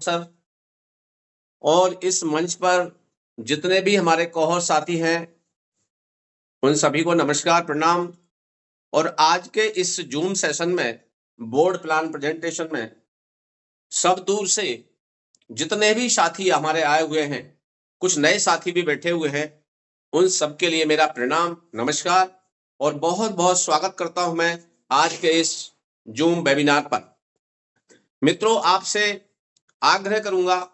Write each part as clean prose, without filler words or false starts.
Sir और इस मंच पर जितने भी हमारे कोहर साथी हैं उन सभी को नमस्कार प्रणाम। और आज के इस जूम सेशन में बोर्ड प्लान प्रेजेंटेशन में सब दूर से जितने भी साथी हमारे आए हुए हैं, कुछ नए साथी भी बैठे हुए हैं, उन सबके लिए मेरा प्रणाम नमस्कार और बहुत बहुत स्वागत करता हूं मैं आज के इस जूम वेबिनार पर। मित्रों, आपसे आग्रह करूंगा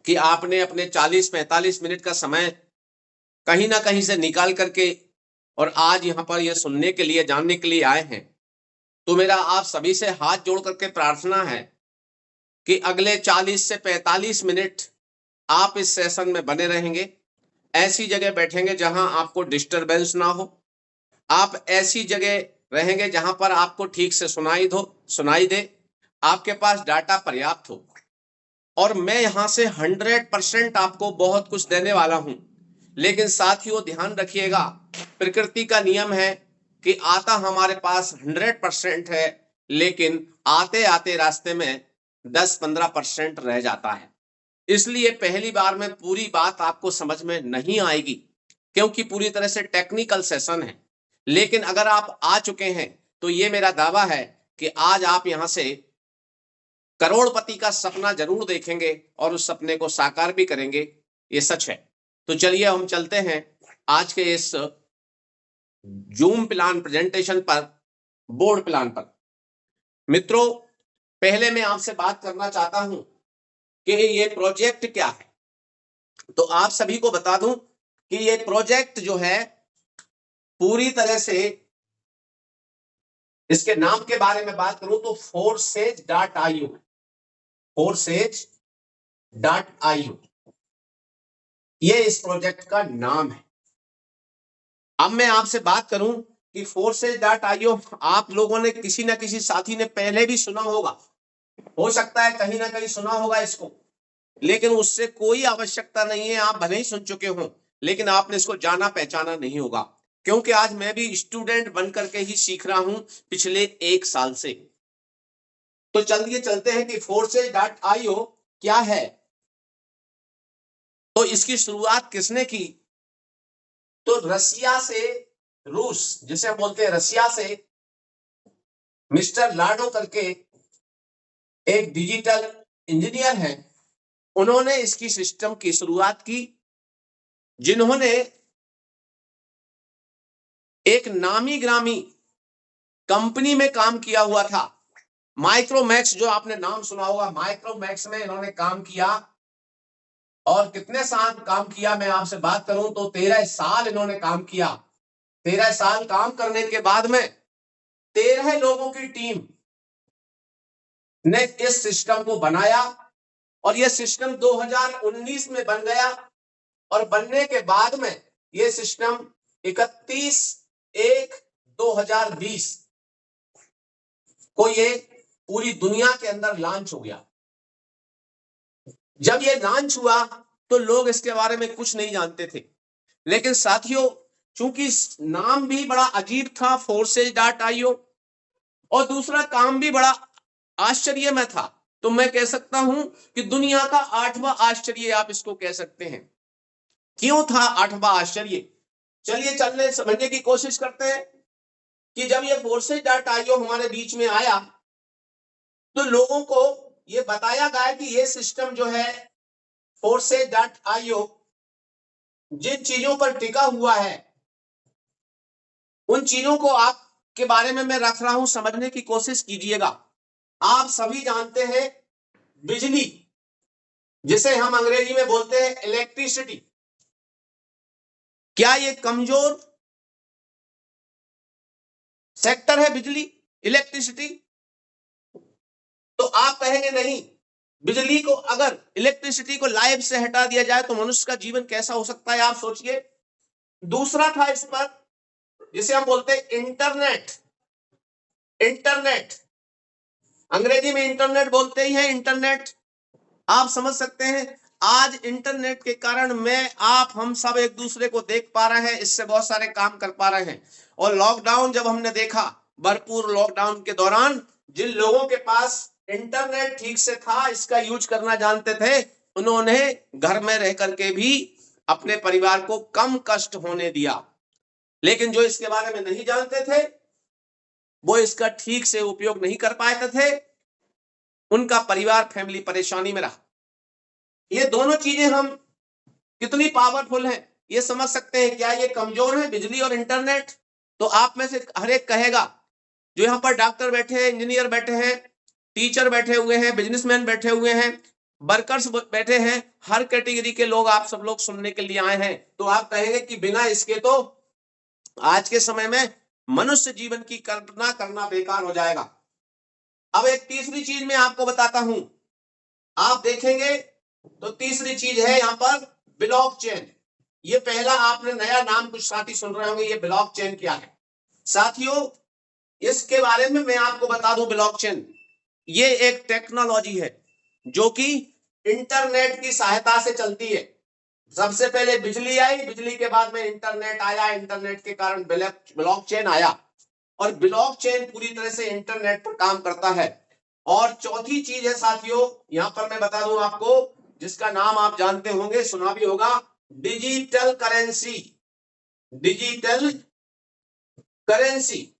कि आपने अपने 40-45 मिनट का समय कहीं ना कहीं से निकाल करके और आज यहाँ पर यह सुनने के लिए जानने के लिए आए हैं, तो मेरा आप सभी से हाथ जोड़ करके प्रार्थना है कि अगले 40 से 45 मिनट आप इस सेशन में बने रहेंगे। ऐसी जगह बैठेंगे जहां आपको डिस्टरबेंस ना हो, आप ऐसी जगह रहेंगे जहां पर आपको ठीक से सुनाई दे, आपके पास डाटा पर्याप्त हो और मैं यहां से 100% आपको बहुत कुछ देने वाला हूं। लेकिन साथियों ध्यान रखिएगा, प्रकृति का नियम है कि आता हमारे पास 100% है, लेकिन आते आते रास्ते में 10-15% रह जाता है। इसलिए पहली बार में पूरी बात आपको समझ में नहीं आएगी क्योंकि पूरी तरह से टेक्निकल सेशन है। लेकिन अगर आप आ चुके हैं तो ये मेरा दावा है कि आज आप यहां से करोड़पति का सपना जरूर देखेंगे और उस सपने को साकार भी करेंगे, ये सच है। तो चलिए हम चलते हैं आज के इस जूम प्लान प्रेजेंटेशन पर, बोर्ड प्लान पर। मित्रों, पहले मैं आपसे बात करना चाहता हूं कि ये प्रोजेक्ट क्या है। तो आप सभी को बता दूं कि ये प्रोजेक्ट जो है पूरी तरह से, इसके नाम के बारे में बात करूं तो forSage.io, forSage.io ये इस प्रोजेक्ट का नाम है। अब मैं आपसे बात करूं कि forSage.io आप लोगों ने किसी ना किसी साथी ने पहले भी सुना होगा, हो सकता है कहीं ना कहीं सुना होगा इसको, लेकिन उससे कोई आवश्यकता नहीं है। आप भले ही सुन चुके हो लेकिन आपने इसको जाना पहचाना नहीं होगा, क्योंकि आज मैं भी स्टूडेंट बन करके ही सीख रहा हूं पिछले 1 साल से। तो चलिए चलते हैं कि forSage.io क्या है। तो इसकी शुरुआत किसने की? तो रसिया से, रूस जिसे हम बोलते हैं, रसिया से मिस्टर लाडो करके एक डिजिटल इंजीनियर है, उन्होंने इसकी सिस्टम की शुरुआत की, जिन्होंने एक नामी ग्रामी कंपनी में काम किया हुआ था, माइक्रोमैक्स, जो आपने नाम सुना होगा। माइक्रोमैक्स में इन्होंने काम किया और कितने साल काम किया मैं आपसे बात करूं तो 13 साल इन्होंने काम किया। 13 साल काम करने के बाद में 13 लोगों की टीम ने इस सिस्टम को बनाया और यह सिस्टम 2019 में बन गया और बनने के बाद में यह सिस्टम 31/1/2020 को ये पूरी दुनिया के अंदर लॉन्च हो गया। जब ये लॉन्च हुआ तो लोग इसके बारे में कुछ नहीं जानते थे, लेकिन साथियों चूंकि नाम भी बड़ा अजीब था, forSage.io, और दूसरा काम भी बड़ा आश्चर्य में था, तो मैं कह सकता हूं कि दुनिया का 8वां आश्चर्य आप इसको कह सकते हैं। क्यों था 8वां आश्चर्य? चलिए चलने समझने की कोशिश करते हैं कि जब ये forSage.io हमारे बीच में आया तो लोगों को ये बताया गया कि ये सिस्टम जो है forSage.io जिन चीजों पर टिका हुआ है उन चीजों को आपके बारे में मैं रख रहा हूं, समझने की कोशिश कीजिएगा। आप सभी जानते हैं बिजली, जिसे हम अंग्रेजी में बोलते हैं इलेक्ट्रिसिटी, क्या ये कमजोर सेक्टर है बिजली, इलेक्ट्रिसिटी? तो आप कहेंगे नहीं, बिजली को, अगर इलेक्ट्रिसिटी को लाइफ से हटा दिया जाए तो मनुष्य का जीवन कैसा हो सकता है, आप सोचिए। दूसरा था इस पर, जिसे हम बोलते हैं इंटरनेट। इंटरनेट अंग्रेजी में इंटरनेट बोलते ही है, इंटरनेट। आप समझ सकते हैं आज इंटरनेट के कारण मैं, आप, हम सब एक दूसरे को देख पा रहे हैं, इससे बहुत सारे काम कर पा रहे हैं। और लॉकडाउन जब हमने देखा, भरपूर लॉकडाउन के दौरान जिन लोगों के पास इंटरनेट ठीक से था, इसका यूज करना जानते थे, उन्होंने घर में रह करके भी अपने परिवार को कम कष्ट होने दिया। लेकिन जो इसके बारे में नहीं जानते थे, वो इसका ठीक से उपयोग नहीं कर पाते थे, उनका परिवार फैमिली परेशानी में रहा। ये दोनों चीजें हम कितनी पावरफुल हैं ये समझ सकते हैं। क्या ये कमजोर है, बिजली और इंटरनेट? तो आप में से हर एक कहेगा, जो यहाँ पर डॉक्टर बैठे हैं, इंजीनियर बैठे हैं, टीचर बैठे हुए हैं, बिजनेसमैन बैठे हुए हैं, वर्कर्स बैठे हैं, हर कैटेगरी के लोग आप सब लोग सुनने के लिए आए हैं, तो आप कहेंगे कि बिना इसके तो आज के समय में मनुष्य जीवन की कल्पना करना बेकार हो जाएगा। अब एक तीसरी चीज मैं आपको बताता हूं, आप देखेंगे तो तीसरी चीज है यहां पर ब्लॉकचेन। ये पहला आपने नया नाम कुछ साथी सुन रहे होंगे, ये ब्लॉकचेन क्या है साथियों? इसके बारे में मैं आपको बता दूं, ब्लॉकचेन ये एक टेक्नोलॉजी है जो कि इंटरनेट की सहायता से चलती है। सबसे पहले बिजली आई, बिजली के बाद में इंटरनेट आया, इंटरनेट के कारण ब्लॉकचेन आया, और ब्लॉकचेन पूरी तरह से इंटरनेट पर काम करता है। और चौथी चीज है साथियों, यहां पर मैं बता दूं आपको, जिसका नाम आप जानते होंगे, सुना भी होगा, डिजिटल करेंसी। डिजिटल करेंसी,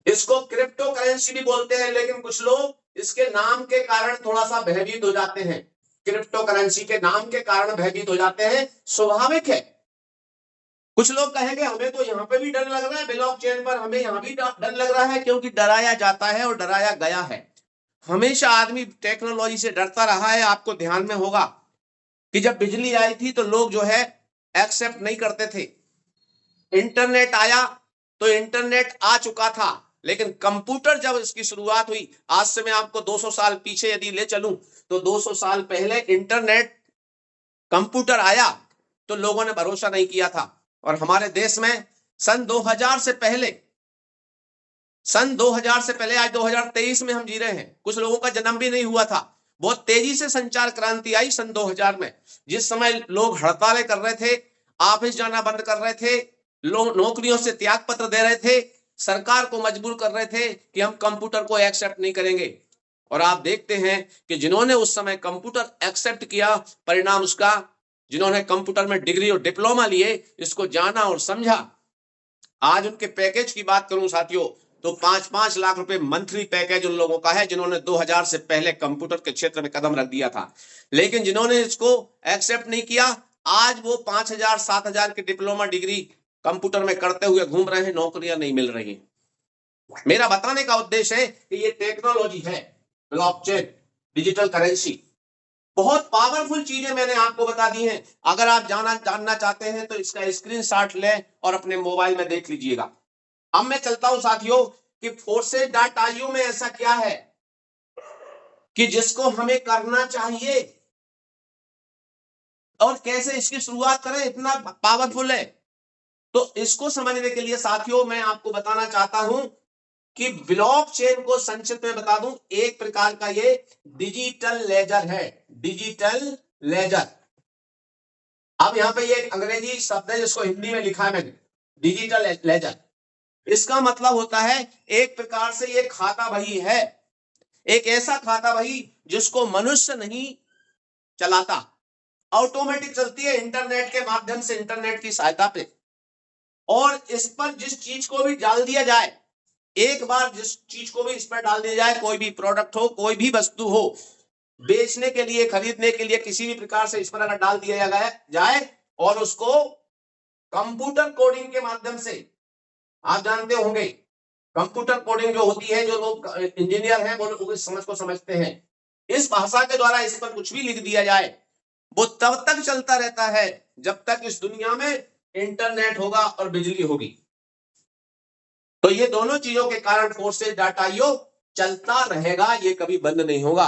इसको क्रिप्टो करेंसी भी बोलते हैं, लेकिन कुछ लोग इसके नाम के कारण थोड़ा सा भयभीत हो जाते हैं। क्रिप्टो करेंसी के नाम के कारण भयभीत हो जाते हैं, स्वाभाविक है। कुछ लोग कहेंगे हमें तो यहां पे भी डर लग रहा है, ब्लॉकचेन पर हमें यहां भी डर लग रहा है, क्योंकि डराया जाता है और डराया गया है। हमेशा आदमी टेक्नोलॉजी से डरता रहा है। आपको ध्यान में होगा कि जब बिजली आई थी तो लोग जो है एक्सेप्ट नहीं करते थे। इंटरनेट आया तो इंटरनेट आ चुका था, लेकिन कंप्यूटर जब इसकी शुरुआत हुई, आज से मैं आपको 200 साल पीछे यदि ले चलूं तो 200 साल पहले इंटरनेट कंप्यूटर आया तो लोगों ने भरोसा नहीं किया था। और हमारे देश में सन 2000 से पहले, आज 2023 में हम जी रहे हैं, कुछ लोगों का जन्म भी नहीं हुआ था। बहुत तेजी से संचार क्रांति आई सन 2000 में, जिस समय लोग हड़तालें कर रहे थे, ऑफिस जाना बंद कर रहे थे, लोग नौकरियों से त्याग पत्र दे रहे थे, सरकार को मजबूर कर रहे थे कि हम कंप्यूटर को एक्सेप्ट नहीं करेंगे। और आप देखते हैं कि जिन्होंने उस समय कंप्यूटर एक्सेप्ट किया, परिणाम उसका, जिन्होंने कंप्यूटर में डिग्री और डिप्लोमा लिए, इसको जाना और समझा, आज उनके पैकेज की बात करूं साथियों तो 5-5 लाख रुपए मंथली पैकेज उन लोगों का है, जिन्होंने 2000 से पहले कंप्यूटर के क्षेत्र में कदम रख दिया था। लेकिन जिन्होंने इसको एक्सेप्ट नहीं किया, आज वो 5000 7000 की डिप्लोमा डिग्री कंप्यूटर में करते हुए घूम रहे हैं, नौकरियां नहीं मिल रही। मेरा बताने का उद्देश्य है कि ये टेक्नोलॉजी है ब्लॉकचेन, डिजिटल करेंसी, बहुत पावरफुल चीजें मैंने आपको बता दी हैं। अगर आप जानना चाहते हैं तो इसका स्क्रीनशॉट लें और अपने मोबाइल में देख लीजिएगा। अब मैं चलता हूं साथियों कि forces.io में ऐसा क्या है कि जिसको हमें करना चाहिए और कैसे इसकी शुरुआत करें, इतना पावरफुल है। तो इसको समझने के लिए साथियों मैं आपको बताना चाहता हूं कि ब्लॉकचेन को संक्षिप्त में बता दूं, एक प्रकार का ये डिजिटल लेजर है। डिजिटल लेजर, अब यहां पे ये अंग्रेजी शब्द है जिसको हिंदी में लिखा है मैंने, डिजिटल लेजर। इसका मतलब होता है एक प्रकार से ये खाता बही है, एक ऐसा खाता बही जिसको मनुष्य नहीं चलाता, ऑटोमेटिक चलती है इंटरनेट के माध्यम से, इंटरनेट की सहायता पे। और इस पर जिस चीज को भी डाल दिया जाए, एक बार जिस चीज को भी इस पर डाल दिया जाए, कोई भी प्रोडक्ट हो, कोई भी वस्तु हो, बेचने के लिए, खरीदने के लिए, किसी भी प्रकार से इस पर अगर डाल दिया जाए और उसको कंप्यूटर कोडिंग के माध्यम से, आप जानते होंगे कंप्यूटर कोडिंग जो होती है, जो लोग इंजीनियर हैं वो इस समझ को समझते हैं, इस भाषा के द्वारा इस पर कुछ भी लिख दिया जाए, वो तब तक चलता रहता है जब तक इस दुनिया में इंटरनेट होगा और बिजली होगी। तो ये दोनों चीजों के कारण forces.io चलता रहेगा, ये कभी बंद नहीं होगा,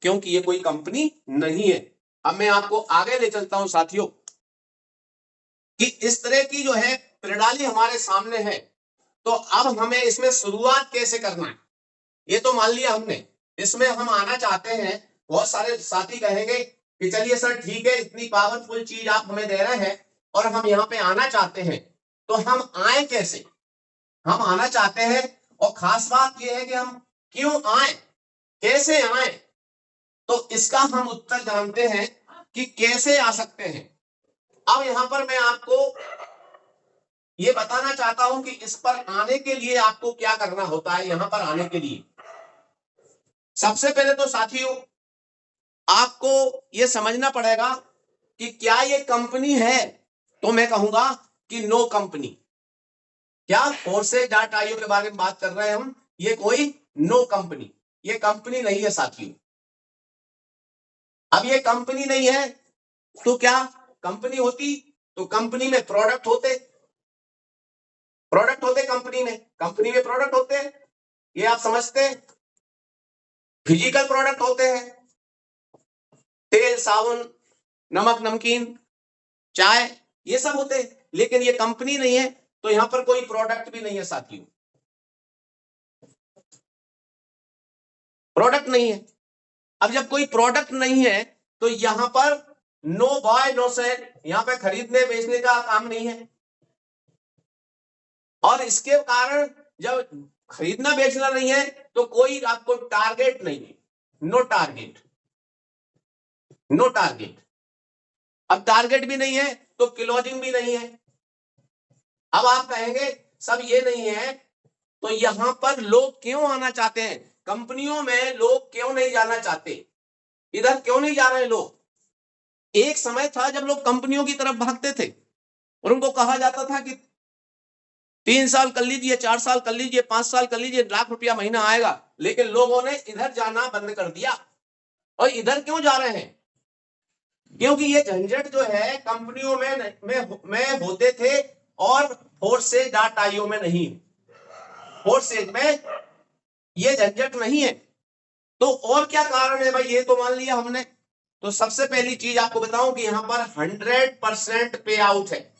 क्योंकि ये कोई कंपनी नहीं है। अब मैं आपको आगे ले चलता हूं साथियों कि इस तरह की जो है प्रणाली हमारे सामने है, तो अब हमें इसमें शुरुआत कैसे करना है। ये तो मान लिया हमने, इसमें हम आना चाहते हैं। बहुत सारे साथी कहेंगे कि चलिए सर ठीक है, इतनी पावरफुल चीज आप हमें दे रहे हैं और हम यहाँ पे आना चाहते हैं, तो हम आए कैसे? हम आना चाहते हैं और खास बात यह है कि हम क्यों आए। कैसे आए, तो इसका हम उत्तर जानते हैं कि कैसे आ सकते हैं। अब यहां पर मैं आपको ये बताना चाहता हूं कि इस पर आने के लिए आपको क्या करना होता है। यहां पर आने के लिए सबसे पहले तो साथियों आपको ये समझना पड़ेगा कि क्या ये कंपनी है, तो मैं कहूंगा कि नो कंपनी। क्या forces.io के बारे में बात कर रहे हैं हम, ये कोई नो कंपनी, ये कंपनी नहीं है साथियों। अब ये कंपनी नहीं है तो क्या कंपनी होती, तो कंपनी में प्रोडक्ट होते, कंपनी में प्रोडक्ट होते हैं, ये आप समझते हैं। फिजिकल प्रोडक्ट होते हैं, तेल साबुन नमक नमकीन चाय ये सब होते हैं, लेकिन ये कंपनी नहीं है तो यहां पर कोई प्रोडक्ट भी नहीं है साथियों, प्रोडक्ट नहीं है। अब जब कोई प्रोडक्ट नहीं है तो यहां पर नो बाय नो सेल, यहां पे खरीदने बेचने का काम नहीं है। और इसके कारण जब खरीदना बेचना नहीं है तो कोई आपको टारगेट नहीं है, नो टारगेट, नो टारगेट। अब टारगेट भी नहीं है तो क्लोजिंग भी नहीं है। अब आप कहेंगे सब ये नहीं है तो यहां पर लोग क्यों आना चाहते हैं, कंपनियों में लोग क्यों नहीं जाना चाहते, इधर क्यों नहीं जा रहे लोग। एक समय था जब लोग कंपनियों की तरफ भागते थे और उनको कहा जाता था कि 3 साल कर लीजिए, 4 साल कर लीजिए, 5 साल कर लीजिए, लाख रुपया महीना आएगा। लेकिन लोगों ने इधर जाना बंद कर दिया। और इधर क्यों जा रहे हैं, क्योंकि ये झंझट जो है कंपनियों में होते थे और forces.io में नहीं, फोर्सेज में ये झंझट नहीं है। तो और क्या कारण है भाई, ये तो मान लिया हमने। तो सबसे पहली चीज आपको बताऊं कि यहां पर 100% पे आउट है।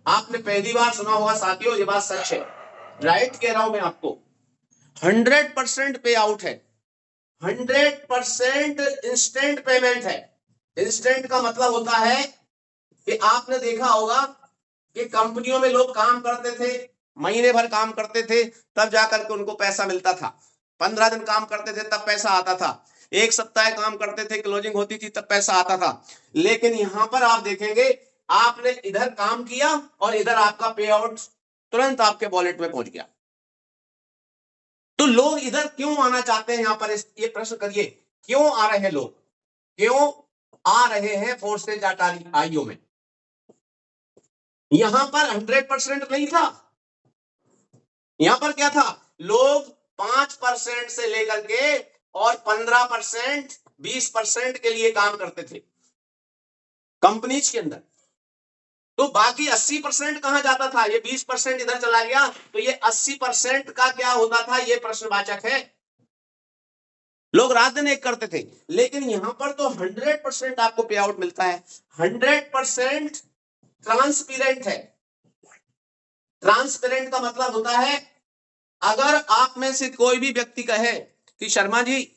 आपने पहली बार सुना होगा साथियों, ये बात सच है, राइट कह रहा हूं मैं आपको। 100% पे आउट है, 100% इंस्टेंट पेमेंट है। इंस्टेंट का मतलब होता है कि आपने देखा होगा कि कंपनियों में लोग काम करते थे, महीने भर काम करते थे, तब जाकर के उनको पैसा मिलता था। 15 दिन काम करते थे तब पैसा आता था, 1 सप्ताह काम करते थे, क्लोजिंग होती थी तब पैसा आता था। लेकिन यहां पर आप देखेंगे आपने इधर काम किया और इधर आपका पे आउट तुरंत आपके वॉलेट में पहुंच गया। तो लोग इधर क्यों आना चाहते हैं, यहां पर ये प्रश्न करिए, क्यों आ रहे हैं लोग, क्यों आ रहे हैं forces.io में। यहां पर 100% नहीं था, यहां पर क्या था, लोग 5% से लेकर के और 15%, 20% के लिए काम करते थे कंपनीज के अंदर। तो बाकी 80% कहां जाता था, ये 20% इधर चला गया, तो ये 80% का क्या होता था, ये प्रश्नवाचक है। लोग रात दिन एक करते थे, लेकिन यहां पर तो 100% आपको पे आउट मिलता है, 100% ट्रांसपेरेंट है। ट्रांसपेरेंट का मतलब होता है अगर आप में से कोई भी व्यक्ति कहे कि शर्मा जी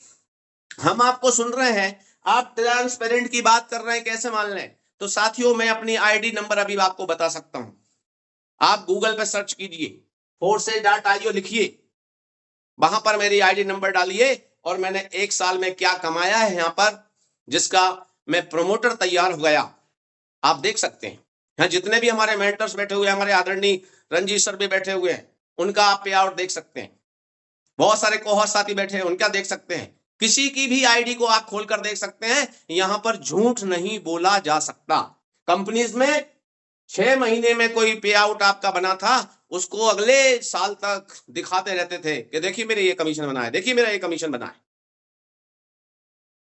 हम आपको सुन रहे हैं, आप ट्रांसपेरेंट की बात कर रहे हैं, कैसे मान लें, तो साथियों मैं अपनी आईडी नंबर अभी आपको बता सकता हूं। आप गूगल पे सर्च कीजिए, forces.io लिखिए, वहां पर मेरी आईडी नंबर डालिए और मैंने 1 साल में क्या कमाया है यहां पर, जिसका मैं प्रमोटर तैयार हो गया, आप देख सकते हैं। यहाँ जितने भी हमारे मेंटर्स बैठे हुए हैं, हमारे आदरणीय रंजीत सर भी बैठे हुए हैं, उनका आप पे आउट देख सकते हैं। बहुत सारे कोहर साथी बैठे हैं, उनका देख सकते हैं। किसी की भी आईडी को आप खोलकर देख सकते हैं। यहां पर झूठ नहीं बोला जा सकता। कंपनीज में 6 महीने में कोई पे आउट आपका बना था, उसको अगले साल तक दिखाते रहते थे कि देखिए मेरे ये कमीशन बना है, देखिए मेरा ये कमीशन बना है।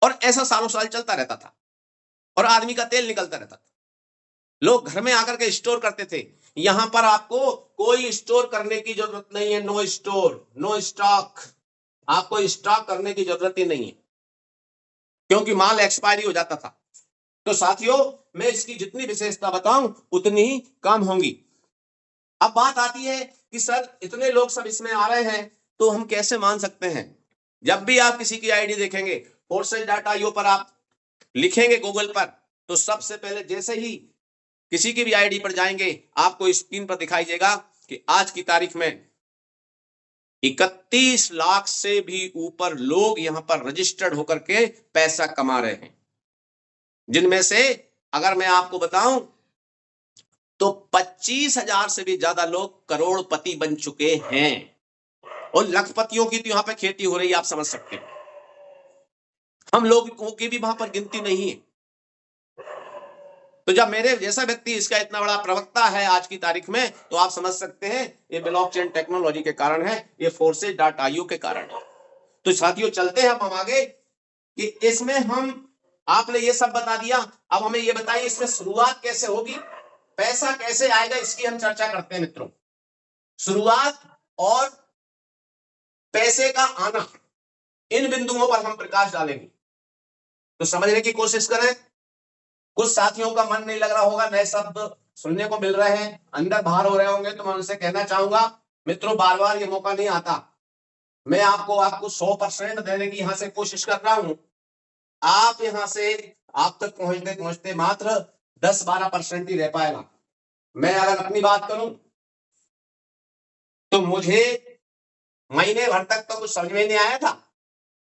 और ऐसा सालों साल चलता रहता था और आदमी का तेल निकलता रहता था। लोग घर में आकर के स्टोर करते थे। यहां पर आपको कोई स्टोर करने की जरूरत नहीं है, नो स्टोर, नो स्टॉक। आपको स्टॉक करने की जरूरत ही नहीं है, क्योंकि माल एक्सपायरी हो जाता था। तो साथियों मैं इसकी जितनी विशेषता बताऊं उतनी ही कम होंगी। अब बात आती है कि सर इतने लोग सब इसमें आ रहे हैं तो हम कैसे मान सकते हैं। जब भी आप किसी की आईडी देखेंगे, forces.io पर आप लिखेंगे गूगल पर, तो सबसे पहले जैसे ही किसी की भी आईडी पर जाएंगे आपको स्क्रीन पर दिखाई देगा कि आज की तारीख में 31 लाख से भी ऊपर लोग यहां पर रजिस्टर्ड होकर के पैसा कमा रहे हैं, जिनमें से अगर मैं आपको बताऊं तो 25,000 से भी ज्यादा लोग करोड़पति बन चुके हैं, और लखपतियों की तो यहां पर खेती हो रही है, आप समझ सकते हैं। हम लोगों की भी वहां पर गिनती नहीं है। तो जब मेरे जैसा व्यक्ति इसका इतना बड़ा प्रवक्ता है आज की तारीख में, तो आप समझ सकते हैं ये ब्लॉकचेन टेक्नोलॉजी के कारण है, ये Forces.io के कारण है। तो साथियों चलते हैं हम आगे कि इसमें हम आपने ये सब बता दिया, अब हमें ये बताइए इसमें शुरुआत कैसे होगी, पैसा कैसे आएगा, इसकी हम चर्चा करते हैं मित्रों। शुरुआत और पैसे का आना, इन बिंदुओं पर हम प्रकाश डालेंगे। तो समझने की कोशिश करें। कुछ साथियों का मन नहीं लग रहा होगा, नए शब्द सुनने को मिल रहे हैं, अंदर बाहर हो रहे होंगे, तो मैं उनसे कहना चाहूंगा मित्रों, बार बार ये मौका नहीं आता। मैं आपको 100% देने की यहां से कोशिश कर रहा हूं। आप यहां से आप तक पहुंचते पहुंचते मात्र 10-12% ही रह पाएगा। मैं अगर अपनी बात करूं तो मुझे महीने भर तक तो कुछ समझ में नहीं आया था।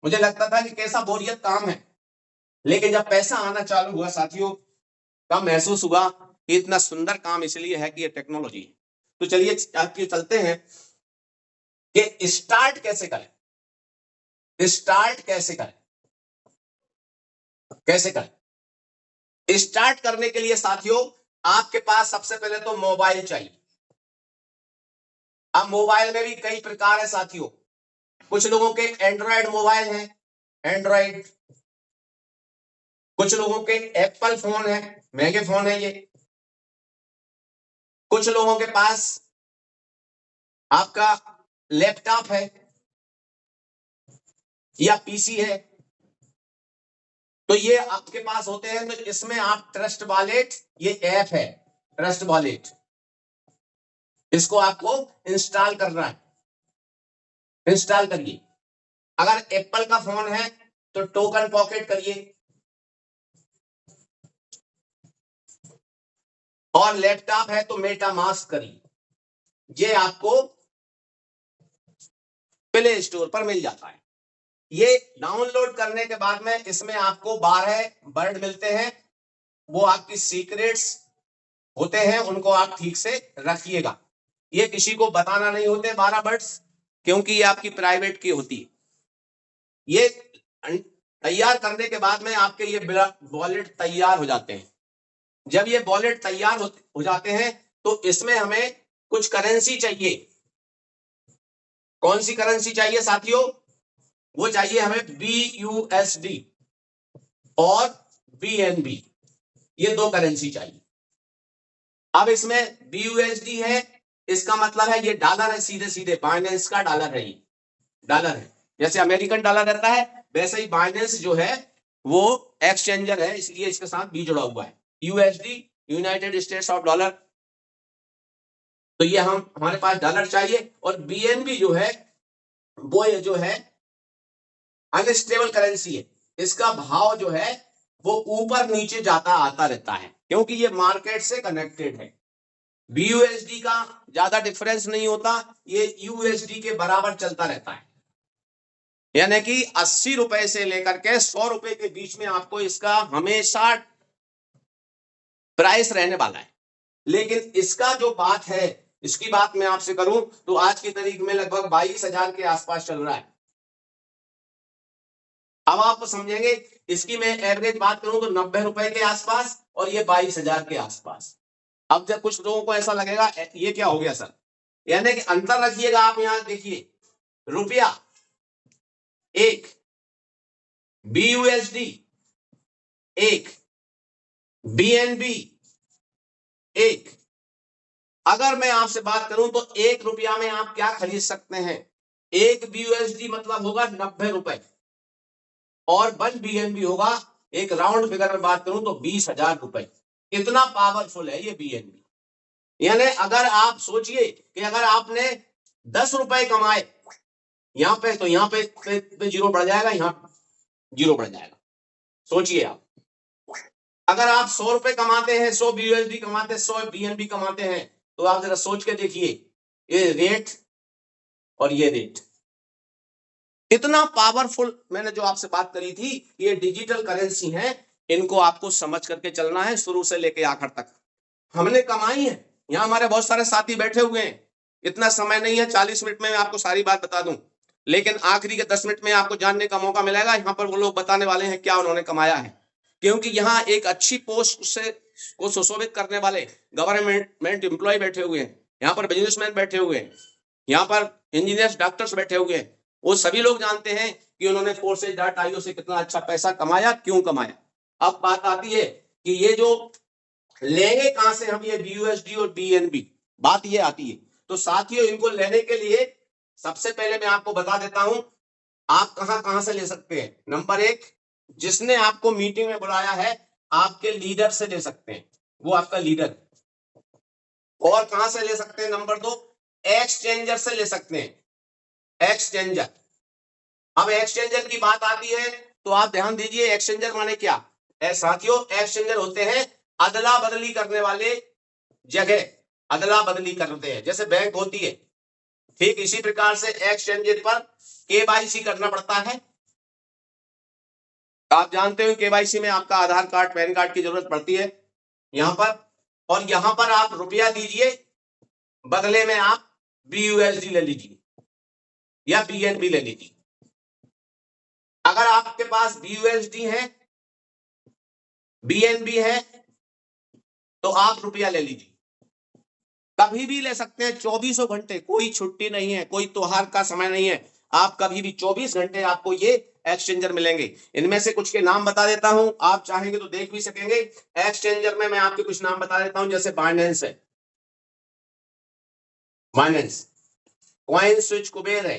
मुझे लगता था कि कैसा बोरियत काम है, लेकिन जब पैसा आना चालू हुआ साथियों, तब महसूस हुआ कि इतना सुंदर काम इसलिए है कि ये टेक्नोलॉजी है। तो चलिए आपके चलते हैं कि स्टार्ट कैसे करें, स्टार्ट कैसे करें, कैसे करें। स्टार्ट करने के लिए साथियों आपके पास सबसे पहले तो मोबाइल चाहिए। अब मोबाइल में भी कई प्रकार है साथियों। कुछ लोगों के एंड्रॉयड मोबाइल है, एंड्रॉयड। कुछ लोगों के एप्पल फोन है, महंगे फोन है ये। कुछ लोगों के पास आपका लैपटॉप है या पीसी है। तो ये आपके पास होते हैं, तो इसमें आप ट्रस्ट वॉलेट, ये ऐप है ट्रस्ट वॉलेट, इसको आपको इंस्टॉल करना है। इंस्टॉल करिए। अगर एप्पल का फोन है तो टोकन पॉकेट करिए, और लैपटॉप है तो मेटामास्क करिए। ये आपको प्ले स्टोर पर मिल जाता है। ये डाउनलोड करने के बाद में इसमें आपको 12 वर्ड मिलते हैं, वो आपकी सीक्रेट्स होते हैं, उनको आप ठीक से रखिएगा। ये किसी को बताना नहीं होते 12 वर्ड्स, क्योंकि ये आपकी प्राइवेट की होती है। ये तैयार करने के बाद में आपके ये वॉलेट तैयार हो जाते हैं। जब ये वॉलेट तैयार हो जाते हैं तो इसमें हमें कुछ करेंसी चाहिए। कौन सी करेंसी चाहिए साथियों? वो चाहिए हमें BUSD और BNB, ये दो करेंसी चाहिए। अब इसमें BUSD है, इसका मतलब है ये डॉलर है, सीधे सीधे बाइनेंस का डॉलर है, ये डॉलर है। जैसे अमेरिकन डॉलर रहता है, वैसे ही बाइनेंस जो है वो एक्सचेंजर है, इसलिए इसके साथ बी जुड़ा हुआ है। USD, United states of dollar, तो ये हमारे पास डॉलर चाहिए। और BNB जो है वो ये जो है अनस्टेबल करेंसी है, इसका भाव जो है वो ऊपर नीचे जाता आता रहता है, क्योंकि ये मार्केट से कनेक्टेड है। BUSD का ज्यादा डिफरेंस नहीं होता, ये USD के बराबर चलता रहता है। यानी कि 80 रुपए से लेकर के 100 रुपए के बीच में आपको इसका हमेशा प्राइस रहने वाला है। लेकिन इसका जो बात है, इसकी बात मैं आपसे करूं तो आज की तारीख में लगभग 22,000 के आसपास चल रहा है। अब आप समझेंगे, इसकी मैं एवरेज बात करूं तो 90 रुपए के आसपास, और ये 22,000 के आसपास। अब जब कुछ लोगों को ऐसा लगेगा ये क्या हो गया सर, यानी कि अंतर रखिएगा। आप यहां देखिए, रुपया एक, BUSD एक, BNB एक। अगर मैं आपसे बात करूं तो 1 रुपया में आप क्या खरीद सकते हैं? 1 BUSD मतलब होगा 90 रुपए, और 1 BNB होगा, एक राउंड फिगर में बात करूं तो 20,000 रुपए। इतना पावरफुल है ये BNB। यानी अगर आप सोचिए कि अगर आपने 10 रुपए कमाए यहां पे, तो यहां पे जीरो बढ़ जाएगा, यहां जीरो बढ़ जाएगा। सोचिए आप, अगर आप 100 रुपए कमाते हैं, 100 BUSD कमाते हैं, 100 BNB कमाते हैं, तो आप जरा सोच के देखिए, ये रेट और ये रेट। इतना पावरफुल मैंने जो आपसे बात करी थी, ये डिजिटल करेंसी है, इनको आपको समझ करके चलना है शुरू से लेके आखिर तक। हमने कमाई है, यहां हमारे बहुत सारे साथी बैठे हुए हैं, इतना समय नहीं है 40 मिनट में मैं आपको सारी बात बता दूं, लेकिन आखिरी के 10 मिनट में आपको जानने का मौका मिलेगा, यहां पर वो लोग बताने वाले हैं क्या उन्होंने कमाया है। क्योंकि यहाँ एक अच्छी पोस्ट से को सुशोभित करने वाले गवर्नमेंट एम्प्लॉय बैठे हुए हैं, यहाँ पर बिजनेसमैन बैठे हुए हैं, यहाँ पर इंजीनियर्स डॉक्टर्स बैठे हुए हैं, वो सभी लोग जानते हैं कि उन्होंने Forces.io से कितना अच्छा पैसा कमाया, क्यों कमाया। अब बात आती है कि ये जो लेंगे कहां से हम ये BUSD और BNB, बात ये आती है। तो साथियों इनको लेने के लिए सबसे पहले मैं आपको बता देता हूं आप कहां कहां से ले सकते हैं। नंबर 1, जिसने आपको मीटिंग में बुलाया है आपके लीडर से ले सकते हैं, वो आपका लीडर। और कहां से ले सकते हैं? नंबर 2, एक्सचेंजर से ले सकते हैं, एक्सचेंजर। अब एक्सचेंजर की बात आती है तो आप ध्यान दीजिए, एक्सचेंजर माने क्या है साथियों? एक्सचेंजर होते हैं अदला बदली करने वाले जगह, अदला बदली करते हैं, जैसे बैंक होती है, ठीक इसी प्रकार से एक्सचेंजर पर KYC करना पड़ता है। आप जानते हो KYC में आपका आधार कार्ड, पैन कार्ड की जरूरत पड़ती है यहां पर, और यहां पर आप रुपया दीजिए, बदले में आप BUSD ले लीजिए या BNB ले लीजिए। अगर आपके पास BUSD है, BNB है, तो आप रुपया ले लीजिए, कभी भी ले सकते हैं, 24 घंटे, कोई छुट्टी नहीं है, कोई त्योहार का समय नहीं है, आप कभी भी 24 घंटे आपको ये एक्सचेंजर मिलेंगे। इनमें से कुछ के नाम बता देता हूं, आप चाहेंगे तो देख भी सकेंगे। एक्सचेंजर में मैं आपके कुछ नाम बता देता हूं, जैसे बाइनेंस है, बाइनेंस, कॉइन स्विच कुबेर है,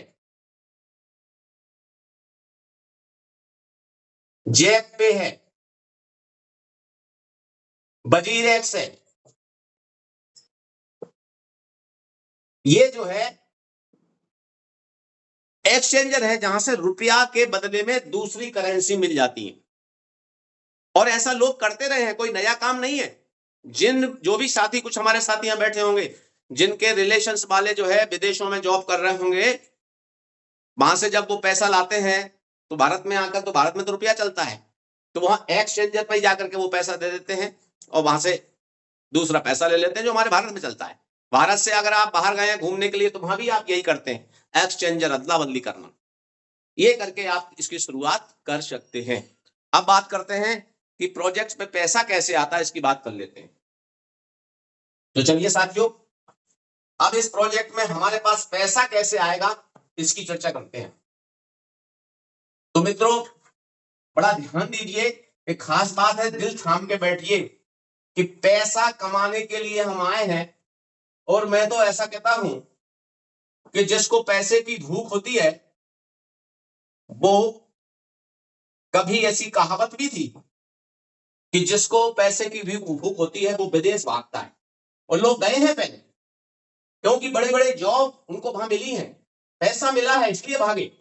जैक पे है, बजीरेक्स है। ये जो है एक्सचेंजर है जहां से रुपया के बदले में दूसरी करेंसी मिल जाती है, और ऐसा लोग करते रहे हैं, कोई नया काम नहीं है। जो भी साथी, कुछ हमारे साथी यहां बैठे होंगे जिनके रिलेशंस वाले जो है विदेशों में जॉब कर रहे होंगे, वहां से जब वो पैसा लाते हैं तो भारत में आकर, तो भारत में तो रुपया चलता है, तो वहां एक्सचेंजर पर जाकर के वो पैसा दे देते हैं और वहां से दूसरा पैसा ले लेते हैं जो हमारे भारत में चलता है। भारत से अगर आप बाहर गए हैं घूमने के लिए तो वहां भी आप यही करते हैं, एक्सचेंजर, अदला बदली करना। ये करके आप इसकी शुरुआत कर सकते हैं। अब बात करते हैं कि प्रोजेक्ट्स में पैसा कैसे आता है, इसकी बात कर लेते हैं। तो चलिए साथियों, अब इस प्रोजेक्ट में हमारे पास पैसा कैसे आएगा इसकी चर्चा करते हैं। तो मित्रों बड़ा ध्यान दीजिए, एक खास बात है, दिल थाम के बैठिए कि पैसा कमाने के लिए हम आए हैं। और मैं तो ऐसा कहता हूं कि जिसको पैसे की भूख होती है, वो, कभी ऐसी कहावत भी थी कि जिसको पैसे की भी भूख होती है वो विदेश भागता है, और लोग गए हैं पहले, क्योंकि बड़े बड़े जॉब उनको वहां मिली है, पैसा मिला है, इसलिए भागे।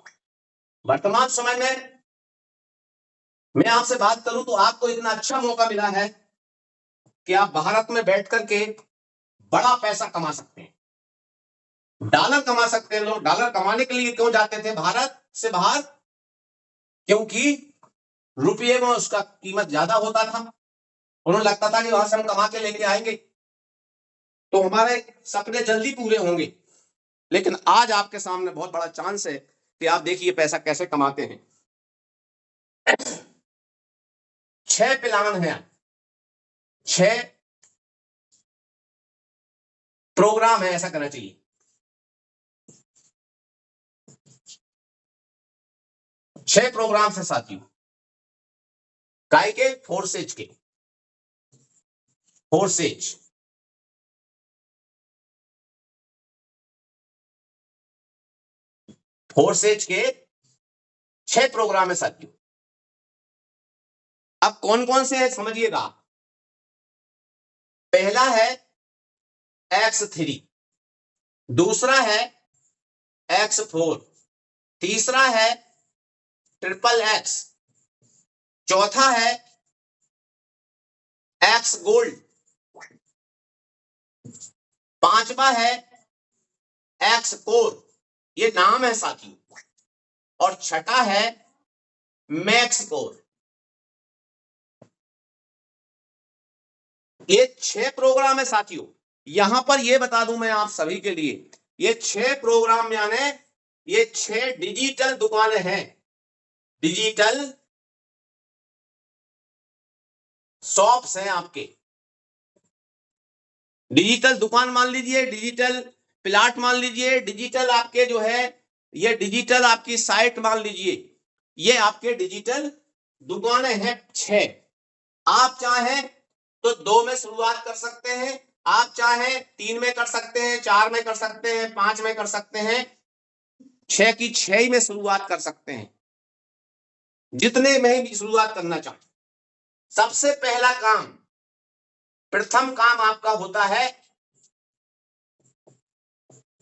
वर्तमान समय में मैं आपसे बात करूं तो आपको इतना अच्छा मौका मिला है कि आप भारत में बैठ करके बड़ा पैसा कमा सकते हैं, डॉलर कमा सकते हैं। लोग डॉलर कमाने के लिए क्यों जाते थे भारत से बाहर? क्योंकि रुपये में उसका कीमत ज्यादा होता था, उन्हें लगता था कि वहां से हम कमा के लेके आएंगे तो हमारे सपने जल्दी पूरे होंगे। लेकिन आज आपके सामने बहुत बड़ा चांस है कि आप देखिए पैसा कैसे कमाते हैं। 6 प्लान है, 6 प्रोग्राम है, ऐसा करना चाहिए। 6 प्रोग्राम है साथियों, काय के? फोर्सेज के, फोर्सेज। फोर्सेज के 6 प्रोग्राम है साथियों। अब कौन कौन से है समझिएगा। पहला है X3, दूसरा है X4, तीसरा है XXX, चौथा है X गोल्ड, पांचवा है X कोर, ये नाम है साथियों। और छठा है मैक्स कोर। ये 6 प्रोग्राम है साथियों। यहां पर ये बता दूं मैं आप सभी के लिए, ये 6 प्रोग्राम यानी ये 6 डिजिटल दुकानें हैं, डिजिटल शॉप्स हैं आपके। डिजिटल दुकान मान लीजिए, डिजिटल प्लाट मान लीजिए, डिजिटल आपके जो है ये डिजिटल आपकी साइट मान लीजिए, ये आपके डिजिटल दुकानें हैं 6। आप चाहें तो 2 में शुरुआत कर सकते हैं, आप चाहें 3 में कर सकते हैं, 4 में कर सकते हैं, 5 में कर सकते हैं, 6 की 6 ही में शुरुआत कर सकते हैं, जितने में भी शुरुआत करना चाहें। सबसे पहला काम, प्रथम काम आपका होता है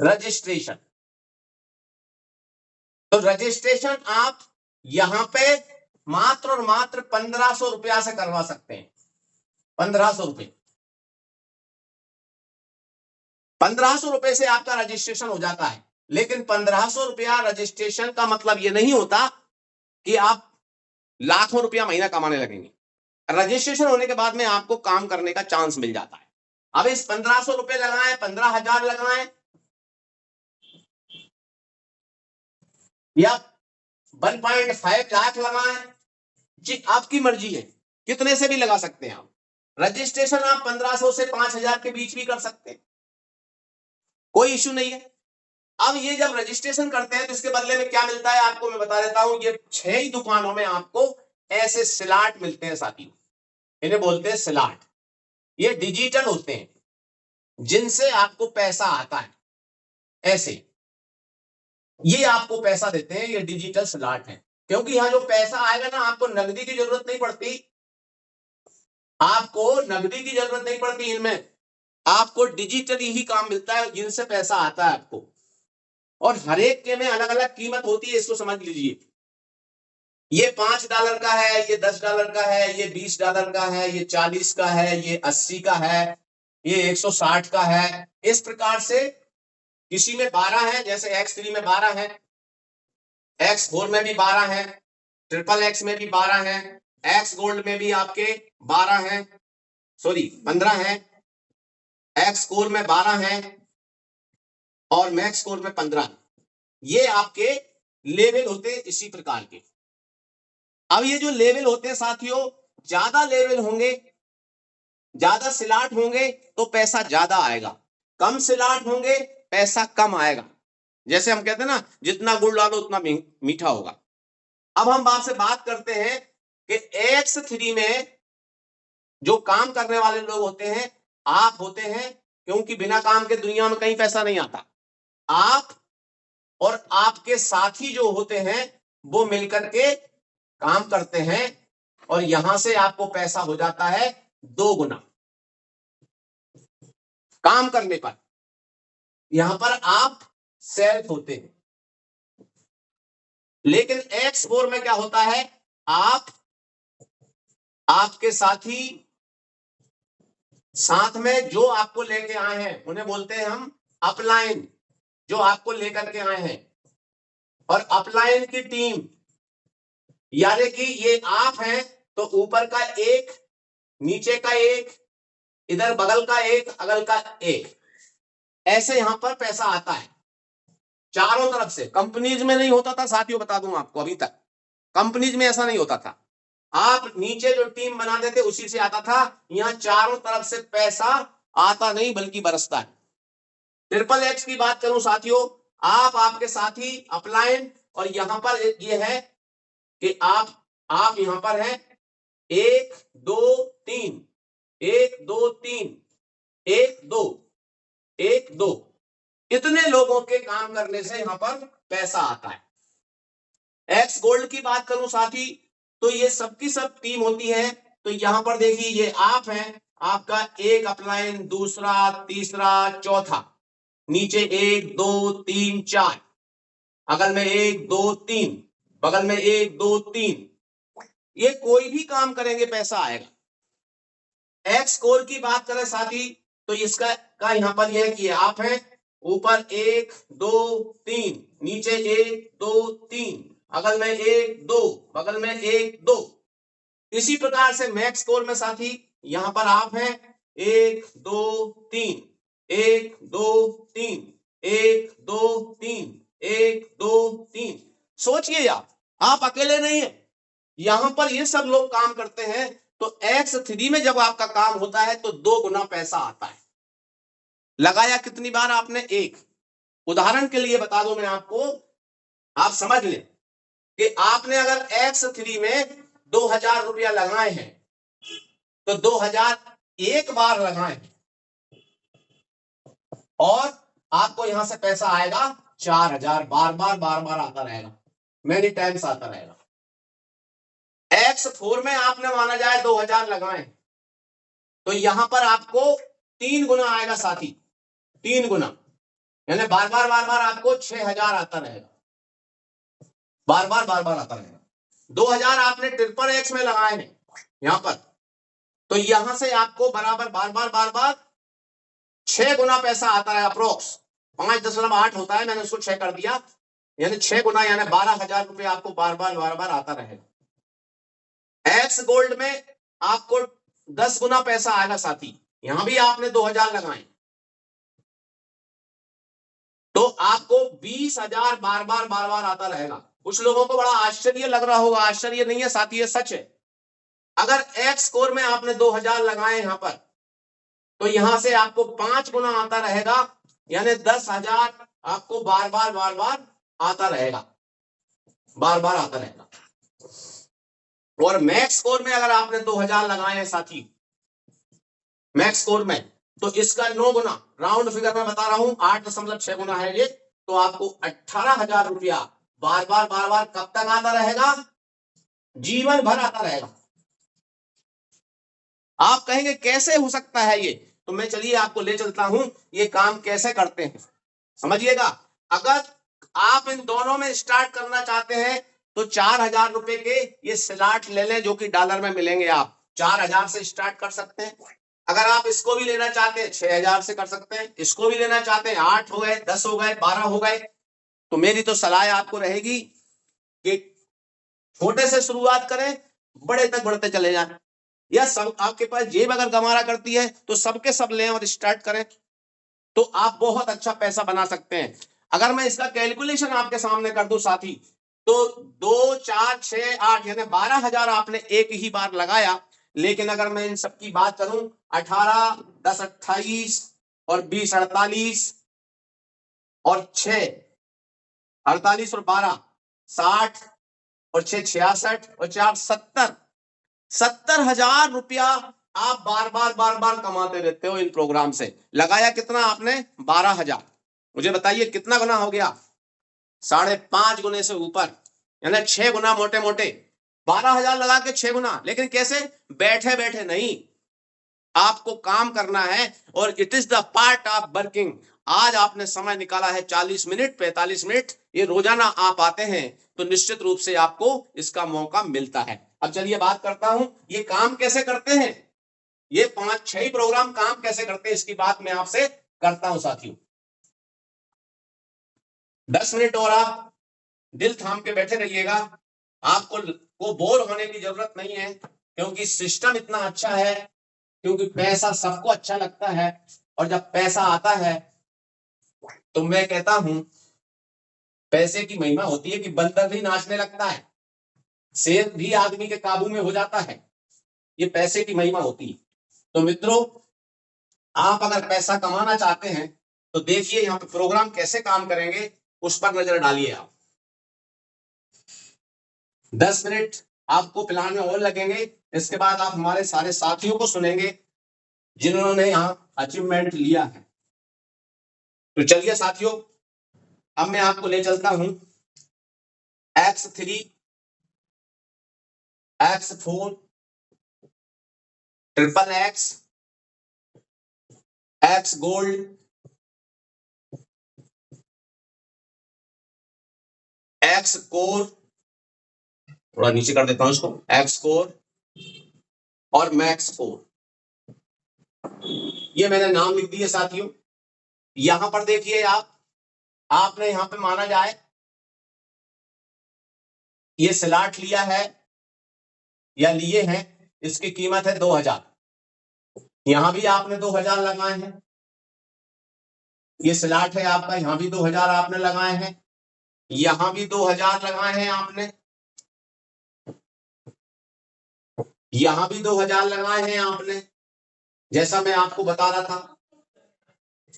रजिस्ट्रेशन। तो रजिस्ट्रेशन आप यहां पे मात्र और मात्र 1500 रुपया से करवा सकते हैं। 1500 रुपए, 1500 रुपए से आपका रजिस्ट्रेशन हो जाता है। लेकिन 1500 रुपया रजिस्ट्रेशन का मतलब यह नहीं होता कि आप लाखों रुपया महीना कमाने लगेंगे। रजिस्ट्रेशन होने के बाद में आपको काम करने का चांस मिल जाता है। अब इस 1500 रुपए लगाएं, 15,000 लगाएं या 1.5 लाख लगाएं, जी आपकी मर्जी है, कितने से भी लगा सकते हैं आप। रजिस्ट्रेशन आप 1500 से 5,000 के बीच भी कर सकते हैं, कोई इश्यू नहीं है। अब ये जब रजिस्ट्रेशन करते हैं तो इसके बदले में क्या मिलता है आपको मैं बता देता हूं। ये 6 ही दुकानों में आपको ऐसे स्लॉट मिलते हैं साथियों, इन्हें बोलते हैं स्लॉट। ये डिजिटल होते हैं जिनसे आपको पैसा आता है, ऐसे ये आपको पैसा देते हैं, ये डिजिटल स्लॉट है। क्योंकि यहां जो पैसा आएगा ना, आपको नकदी की जरूरत नहीं पड़ती, आपको नकदी की जरूरत नहीं पड़ती, इनमें आपको डिजिटली ही काम मिलता है जिनसे पैसा आता है आपको। और हर एक के में अलग अलग कीमत होती है, इसको समझ लीजिए। ये $5 का है, ये $10 का है, ये $20 का है, ये 40 का है, ये 80 का है, ये 160 का है। इस प्रकार से किसी में 12 है, जैसे X3 में 12 है, X4 में भी 12 है, XXX में भी 12 है, X गोल्ड में भी आपके 12 है, सॉरी 15 है, X कोर में 12 है और मैक्स कोर में 15। ये आपके लेवल होते हैं इसी प्रकार के। अब ये जो लेवल होते हैं साथियों, ज्यादा लेवल होंगे, ज्यादा स्लॉट होंगे तो पैसा ज्यादा आएगा, कम स्लॉट होंगे पैसा कम आएगा। जैसे हम कहते हैं ना, जितना गुड़ डालो उतना मीठा होगा। अब हम आपसे बात करते हैं कि X3 में जो काम करने वाले लोग होते हैं, आप होते हैं, क्योंकि बिना काम के दुनिया में कहीं पैसा नहीं आता। आप और आपके साथी जो होते हैं वो मिलकर के काम करते हैं और यहां से आपको पैसा हो जाता है 2 गुना काम करने पर। यहां पर आप सेल्फ होते हैं। लेकिन X4 में क्या होता है, आप आपके साथी साथ में जो आपको लेके आए हैं उन्हें बोलते हैं हम अपलाइन, जो आपको लेकर के आए हैं। और अपलाइन की टीम यानी कि ये आप हैं तो ऊपर का एक, नीचे का एक, इधर बगल का एक, अगल का एक, ऐसे यहां पर पैसा आता है चारों तरफ से। कंपनीज में नहीं होता था साथियों, बता दूं आपको, अभी तक कंपनीज में ऐसा नहीं होता था। आप नीचे जो टीम बना देते उसी से आता था, यहां चारों तरफ से पैसा आता नहीं बल्कि बरसता है। XXX की बात करूं साथियों, आप आपके साथी अपलाइन, और यहां पर ये है कि आप यहां पर हैं 1 2 3, 1 2 3, 1 2, 1 2, इतने लोगों के काम करने से यहां पर पैसा आता है। X गोल्ड की बात करूं साथी, तो ये सबकी सब टीम होती है। तो यहां पर देखिए ये आप हैं, आपका एक अपलाइन, दूसरा, तीसरा, चौथा, नीचे 1 2 3 4, अगल में 1 2 3, बगल में 1 2 3, ये कोई भी काम करेंगे पैसा आएगा। X कोर की बात करें साथी, तो इसका का यहां पर यह कि आप हैं, ऊपर 1 2 3, नीचे 1 2 3, बगल में 1 2, बगल में 1 2। इसी प्रकार से मैक्स स्कोर में साथी यहां पर आप हैं 1 2 3, 1 2 3, 1 2 3, 1 2 3। सोचिए आप अकेले नहीं है, यहां पर ये सब लोग काम करते हैं। तो X3 में जब आपका काम होता है तो 2 गुना पैसा आता है। लगाया कितनी बार आपने? एक। उदाहरण के लिए बता दूं मैं आपको, आप समझ लें कि आपने अगर X3 में 2000 रुपया लगाए हैं तो 2000 एक बार लगाए और आपको यहां से पैसा आएगा 4000, बार बार आता रहेगा, मेनी टाइम्स आता रहेगा। X4 में आपने माना जाए 2000 लगाए तो यहां पर आपको 3 गुना आएगा साथी, 3 गुना, यानी बार बार आपको 6000 आता रहेगा, बार बार आता रहेगा। 2000 आपने ट्रिपल एक्स में लगाए हैं यहां पर, तो यहां से आपको बराबर बार 6 गुना पैसा आता है। अप्रोक्स 5.8 होता है, मैंने उसको 6 कर दिया, यानी 6 गुना, यानी 12,000 रुपये आपको बार आता रहेगा। एक्स गोल्ड में आपको 10 गुना पैसा आएगा साथी, यहां भी आपने 2000 लगाए तो आपको 20,000 बार आता रहेगा। कुछ लोगों को बड़ा आश्चर्य लग रहा होगा, आश्चर्य नहीं है साथी, ये सच है। अगर एक्स स्कोर में आपने 2000 लगाए यहां पर तो यहां से आपको 5 गुना आता रहेगा, यानी 10,000 आपको बार आता रहेगा, बार आता रहेगा। और मैक्स स्कोर में अगर आपने 2000 लगाए हैं साथी, मैक्स स्कोर में, तो इसका 9 गुना, राउंड फिगर में बता रहा हूं, 8.6 गुना है ये, तो आपको 18,000 रुपया बार कब तक आता रहेगा? जीवन भर आता रहेगा। आप कहेंगे कैसे हो सकता है ये, तो मैं चलिए आपको ले चलता हूं ये काम कैसे करते हैं, समझिएगा। अगर आप इन दोनों में स्टार्ट करना चाहते हैं तो 4,000 रुपए के ये स्लॉट ले लें, जो कि डॉलर में मिलेंगे। आप 4,000 से स्टार्ट कर सकते हैं। अगर आप इसको भी लेना चाहते हैं 6,000 से कर सकते हैं, इसको भी लेना चाहते हैं 8 हो गए, 10 हो गए, 12 हो गए। तो मेरी तो सलाह आपको रहेगी कि छोटे से शुरुआत करें, बड़े तक बढ़ते चले जाएं। या सब आपके पास जेब अगर गंवारा करती है तो सबके सब लें और स्टार्ट करें, तो आप बहुत अच्छा पैसा बना सकते हैं। अगर मैं इसका कैलकुलेशन आपके सामने कर दूं साथी, तो 2 4 6 8 यानी 12,000 आपने एक ही बार लगाया। लेकिन अगर मैं इन सब की बात करूं, 18 10 28 और 20 48 और 6 48 और 12 60 और 6 66 और 4 70,000 रुपया आप बार कमाते रहते हो इन प्रोग्राम से। लगाया कितना आपने? 12,000। मुझे बताइए कितना गुना हो गया? 5.5 गुने से ऊपर, यानी 6 गुना मोटे मोटे। 12,000 लगा के 6 गुना, लेकिन कैसे? बैठे बैठे नहीं, आपको काम करना है। और it is the part of working. आज आपने समय निकाला है 40 मिनट 45 मिनट, ये रोजाना आप आते हैं तो निश्चित रूप से आपको इसका मौका मिलता है। अब चलिए बात करता हूं ये काम कैसे करते हैं, ये 5-6 प्रोग्राम काम कैसे करते हैं, इसकी बात मैं आपसे करता हूं साथियों। 10 मिनट और आप दिल थाम के बैठे रहिएगा। आपको बोर होने की जरूरत नहीं है, क्योंकि सिस्टम इतना अच्छा है, क्योंकि पैसा सबको अच्छा लगता है। और जब पैसा आता है तो मैं कहता हूं पैसे की महिमा होती है कि बंदर भी नाचने लगता है, शेर भी आदमी के काबू में हो जाता है। ये पैसे की महिमा होती है। तो मित्रों, आप अगर पैसा कमाना चाहते हैं तो देखिए यहाँ पे प्रोग्राम कैसे काम करेंगे, उस पर नजर डालिए आप। 10 मिनट आपको प्लान में और लगेंगे। इसके बाद आप हमारे सारे साथियों को सुनेंगे जिन्होंने यहाँ अचीवमेंट लिया है। तो चलिए साथियों, अब मैं आपको ले चलता हूं X3, X4, triple x, x gold, x core, थोड़ा नीचे कर देता हूं इसको, एक्स कोर और मैक्स कोर। ये मैंने नाम लिख दिए साथियों। यहां पर देखिए आपने यहां पे माना जाए ये स्लॉट लिया है या लिए हैं, इसकी कीमत है 2000। यहां भी आपने 2000 लगाए हैं, ये स्लॉट है आपका, यहां भी 2000 आपने लगाए हैं, यहां भी 2000 लगाए हैं आपने, यहां भी 2000 लगाए हैं आपने। जैसा मैं आपको बता रहा था,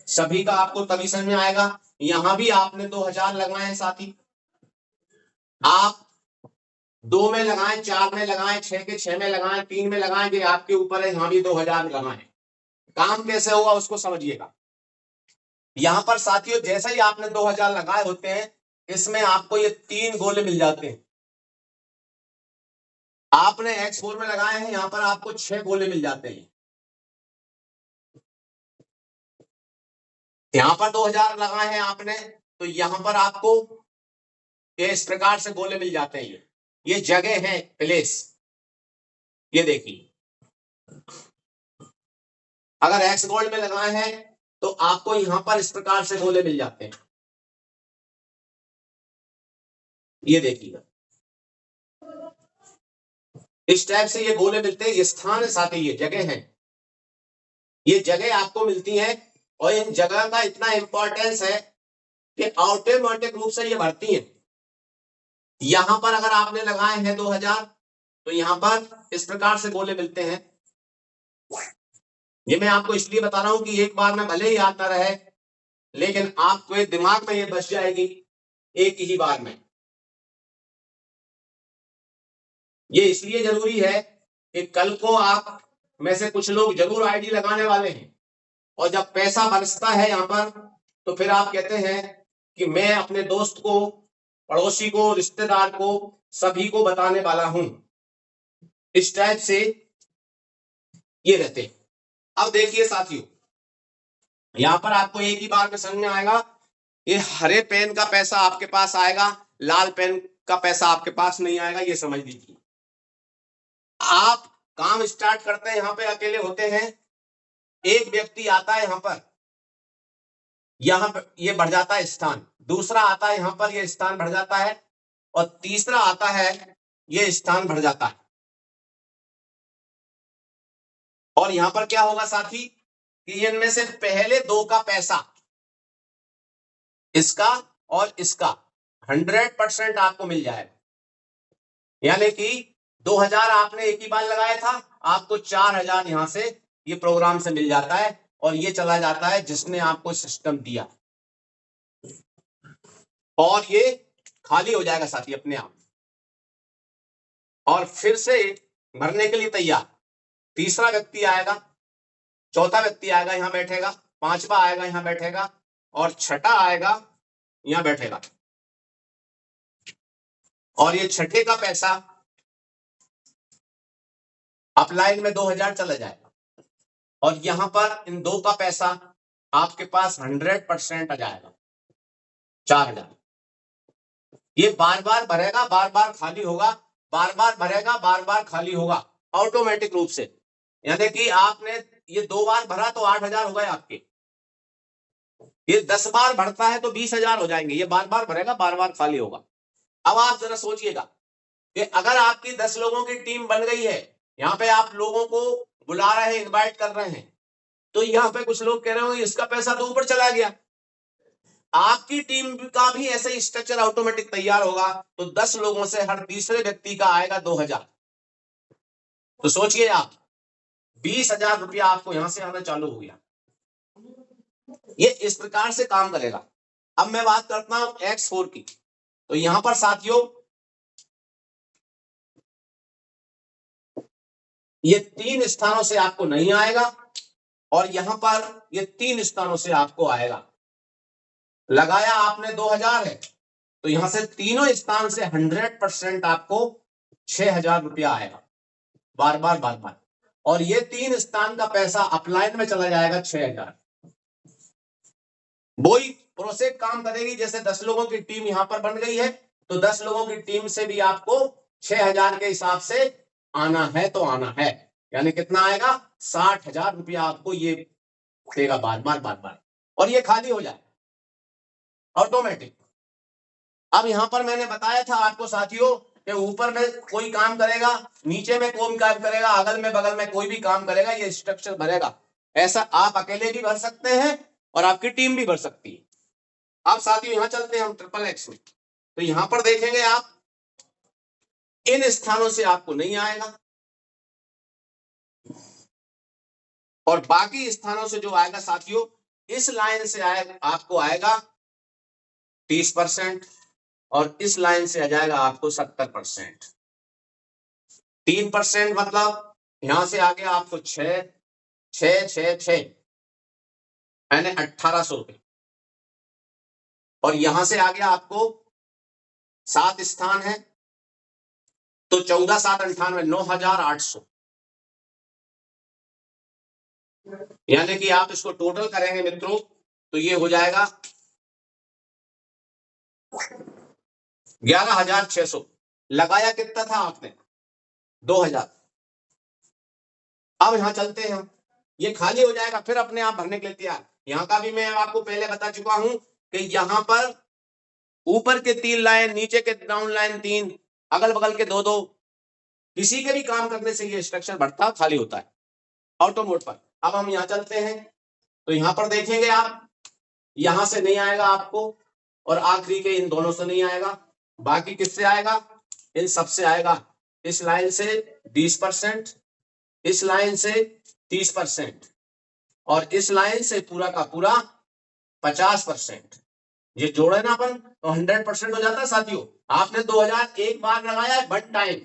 सभी का आपको तभी समझ में आएगा। यहां भी आपने 2000 लगाए हैं साथी, आप 2 में लगाएं, 4 में लगाएं, 6 के 6 में लगाएं, 3 में लगाएं, ये आपके ऊपर है। यहां भी 2000 लगाएं। काम कैसे होगा उसको समझिएगा। यहां पर साथियों जैसे ही आपने 2000 लगाए होते हैं, इसमें आपको ये 3 गोले मिल जाते हैं। आपने X4 में लगाए हैं, यहां पर आपको 6 गोले मिल जाते हैं। यहां पर 2000 लगाए हैं आपने, तो यहां पर आपको इस प्रकार से गोले मिल जाते हैं। ये जगह है, प्लेस। ये देखिए, अगर X गोल्ड में लगाए हैं तो आपको यहां पर इस प्रकार से गोले मिल जाते हैं। ये देखिएगा, इस टाइप से ये गोले मिलते हैं। ये स्थान है साथ ही, ये जगह है, ये जगह आपको मिलती है। और इन जगह का इतना इंपॉर्टेंस है कि ऑटोमेटिक रूप से ये भरती है। यहां पर अगर आपने लगाए हैं 2000, तो यहां पर इस प्रकार से गोले मिलते हैं। ये मैं आपको इसलिए बता रहा हूं कि एक बार में भले ही याद ना रहे, लेकिन आपके दिमाग में ये बस जाएगी एक ही बार में। ये इसलिए जरूरी है कि कल को आप में से कुछ लोग जरूर आईडी लगाने वाले हैं, और जब पैसा बरसता है यहां पर, तो फिर आप कहते हैं कि मैं अपने दोस्त को, पड़ोसी को, रिश्तेदार को, सभी को बताने वाला हूं। इस टाइप से ये रहते। अब देखिए साथियों, यहां पर आपको एक ही बार में समझ में आएगा। ये हरे पेन का पैसा आपके पास आएगा, लाल पेन का पैसा आपके पास नहीं आएगा, ये समझ लीजिए। आप काम स्टार्ट करते हैं, यहां पे अकेले होते हैं, एक व्यक्ति आता है यहां पर, यहां पर ये बढ़ जाता है स्थान, दूसरा आता है यहां पर, ये स्थान बढ़ जाता है, और तीसरा आता है, ये स्थान बढ़ जाता है। और यहां पर क्या होगा साथी कि इनमें से पहले 2 का पैसा, इसका और इसका 100% आपको मिल जाएगा। यानी कि 2000 आपने एक ही बार लगाया था, आपको 4000 यहां से ये प्रोग्राम से मिल जाता है, और ये चला जाता है जिसने आपको सिस्टम दिया, और ये खाली हो जाएगा साथी अपने आप, और फिर से भरने के लिए तैयार। तीसरा व्यक्ति आएगा, चौथा व्यक्ति आएगा, यहां बैठेगा, पांचवा आएगा, यहां बैठेगा, और छठा आएगा, यहां बैठेगा, और ये छठे का पैसा अपलाइन में 2000 चला जाएगा, और यहां पर इन 2 का पैसा आपके पास 100% आ जाएगा, 4000। ये बार बार भरेगा, बार बार खाली होगा, बार बार भरेगा, बार बार खाली होगा, ऑटोमेटिक रूप से। यानी कि आपने ये 2 बार भरा तो 8000 हो गए आपके। ये 10 बार भरता है तो 20,000 हो जाएंगे। ये बार बार भरेगा, बार बार खाली होगा। अब आप जरा सोचिएगा कि अगर आपकी 10 लोगों की टीम बन गई है, यहाँ पे आप लोगों को बुला रहे हैं, इनवाइट कर रहे हैं, तो यहाँ पे कुछ लोग कह रहे हो इसका पैसा तो ऊपर चला गया। आपकी टीम का भी ऐसे ही स्ट्रक्चर ऑटोमेटिक तैयार होगा, तो 10 लोगों से हर तीसरे व्यक्ति का आएगा 2000। तो सोचिए आप, 20,000 रुपया आपको यहां से आना चालू हो गया। ये इस प्रकार से काम करेगा। अब मैं बात करता हूं X4 की। तो यहां पर साथियों ये 3 स्थानों से आपको नहीं आएगा, और यहां पर ये 3 स्थानों से आपको आएगा। लगाया आपने 2000 है, तो यहां से तीनों स्थान से 100% आपको 6000 रुपया आएगा, बार बार बार बार। और ये 3 स्थान का पैसा अपलाइन में चला जाएगा 6000। वही प्रोसेस काम करेगी जैसे 10 लोगों की टीम यहां पर बन गई है, तो 10 लोगों की टीम से भी आपको 6000 के हिसाब से आना है तो आना है। यानी कितना आएगा, 60,000 रुपया आपको ये देगा बार बार बार बार। और ये खाली हो जाए ऑटोमेटिक। अब यहां पर मैंने बताया था आपको साथियों कि ऊपर में कोई काम करेगा, नीचे में कोई काम करेगा, अगल में बगल में कोई भी काम करेगा, ये स्ट्रक्चर भरेगा। ऐसा आप अकेले भी भर सकते हैं और आपकी टीम भी भर सकती है। अब साथियों यहां चलते हैं हम ट्रिपल एक्स में, तो यहां पर देखेंगे आप इन स्थानों से आपको नहीं आएगा और बाकी स्थानों से जो आएगा साथियों इस लाइन से आएगा, आपको आएगा 30% और इस लाइन से आ जाएगा आपको 70%। 3% मतलब यहां से आ गया आपको 6 यानी 1800 रुपये और यहां से आ गया आपको 7 स्थान है तो 14 7 98 9800 यानी कि आप इसको टोटल करेंगे मित्रों तो ये हो जाएगा 11,600। लगाया कितना था आपने 2,000। अब यहां चलते हैं हम, ये खाली हो जाएगा फिर अपने आप भरने के लिए तैयार। यहां का भी मैं आपको पहले बता चुका हूं कि यहां पर ऊपर के 3 लाइन, नीचे के डाउन लाइन 3, अगल बगल के 2 किसी के भी काम करने से ये स्ट्रक्चर बढ़ता खाली होता है ऑटो मोड पर। अब हम यहां चलते हैं तो यहां पर देखेंगे आप यहां से नहीं आएगा आपको और आखिरी के इन दोनों से नहीं आएगा, बाकी किससे आएगा, इन सब से आएगा। इस लाइन से 20%, इस लाइन से 30% और इस लाइन से पूरा का पूरा 50%। ये जोड़े ना अपन तो 100% हो जाता है साथियों। आपने 2000 एक बार लगाया है वन टाइम,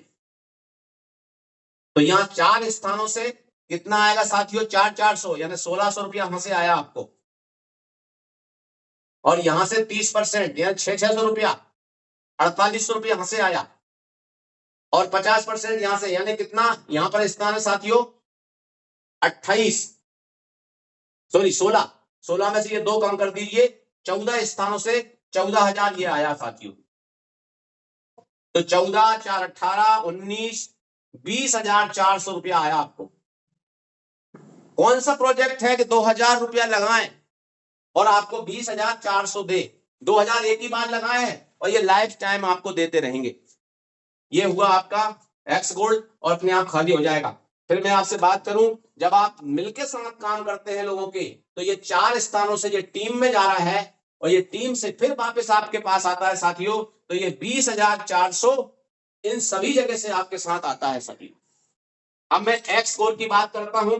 तो यहां 4 स्थानों से कितना आएगा साथियों 400 यानी 1600 रुपया यहां से आया आपको और यहां से 30% यानी 600 रुपया 4800 रुपया यहां से आया और 50% यहां से यानी कितना यहां पर स्थान है साथियों 28 सॉरी 16 में से ये 2 कम कर दीजिए, 14 स्थानों से 14,000 ये आया साथियों। तो 14 4 18 19 20,400 रुपया आया आपको। कौन सा प्रोजेक्ट है कि 2,000 रुपया लगाएं और आपको 20,400 दे। 2,000 एक ही बार लगाए हैं और ये लाइफ टाइम आपको देते रहेंगे। ये हुआ आपका एक्स गोल्ड और अपने आप खाली हो जाएगा। फिर मैं आपसे बात करूं जब आप मिलके साथ काम करते हैं लोगों के तो ये 4 स्थानों से ये टीम में जा रहा है और ये टीम से फिर वापस आपके पास आता है साथियों। तो ये 20,400 इन सभी जगह से आपके साथ आता है साथियों। अब मैं एक्स स्कोर की बात करता हूं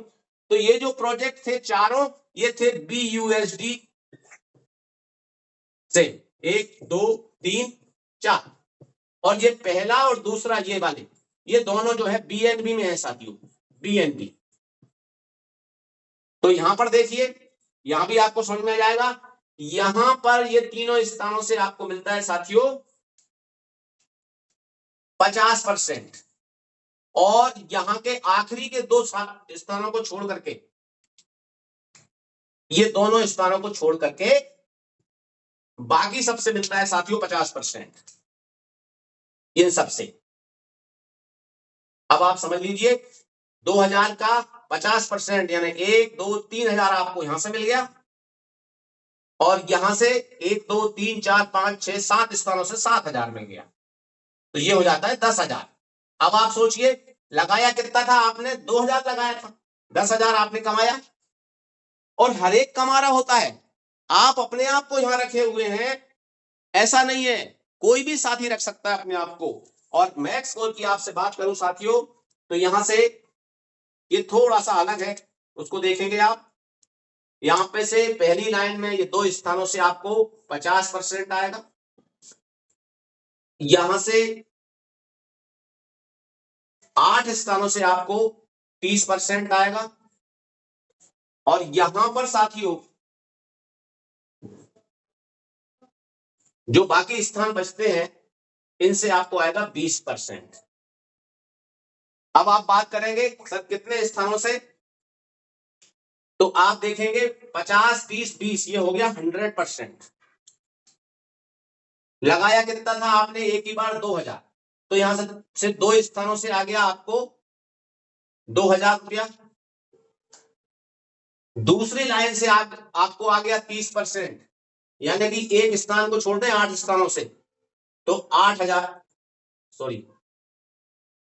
तो ये जो प्रोजेक्ट थे चारों ये थे BUSD से 1 2 3 4 और ये पहला और दूसरा ये वाले ये दोनों जो है BNB में है साथियों, BNB। तो यहां पर देखिए यहां भी आपको समझ में आ जाएगा। यहां पर ये तीनों स्थानों से आपको मिलता है साथियों 50% और यहां के आखिरी के 2 स्थानों को छोड़ करके ये दोनों स्थानों को छोड़ करके बाकी सबसे मिलता है साथियों 50% इन सबसे। अब आप समझ लीजिए 2,000 का 50% यानी 1 2 3,000 आपको यहां से मिल गया और यहां से 1 2 3 4 5 6 7 स्थानों से 7,000 मिल गया तो ये हो जाता है 10,000। अब आप सोचिए लगाया कितना था आपने 2,000 लगाया था, 10,000 आपने कमाया और हर एक कमा रहा होता है। आप अपने आप को यहां रखे हुए हैं ऐसा नहीं है, कोई भी साथी रख सकता है अपने आप को। और मैक्स स्कोर की आपसे बात करूं साथियों तो यहां से ये थोड़ा सा अलग है, उसको देखेंगे आप। यहां पे से पहली लाइन में ये 2 स्थानों से आपको 50% आएगा, यहां से 8 स्थानों से आपको 30% आएगा और यहां पर साथियों जो बाकी स्थान बचते हैं इनसे आपको आएगा 20%। अब आप बात करेंगे सर कितने स्थानों से तो आप देखेंगे 50 30 20 ये हो गया 100%। लगाया कितना था आपने एक ही बार 2,000 तो यहां से 2 स्थानों से आ गया आपको 2,000 रुपया। दूसरी लाइन से आपको आ गया 30%, यानी कि एक स्थान को छोड़ दें 8 स्थानों से, तो 8,000, सॉरी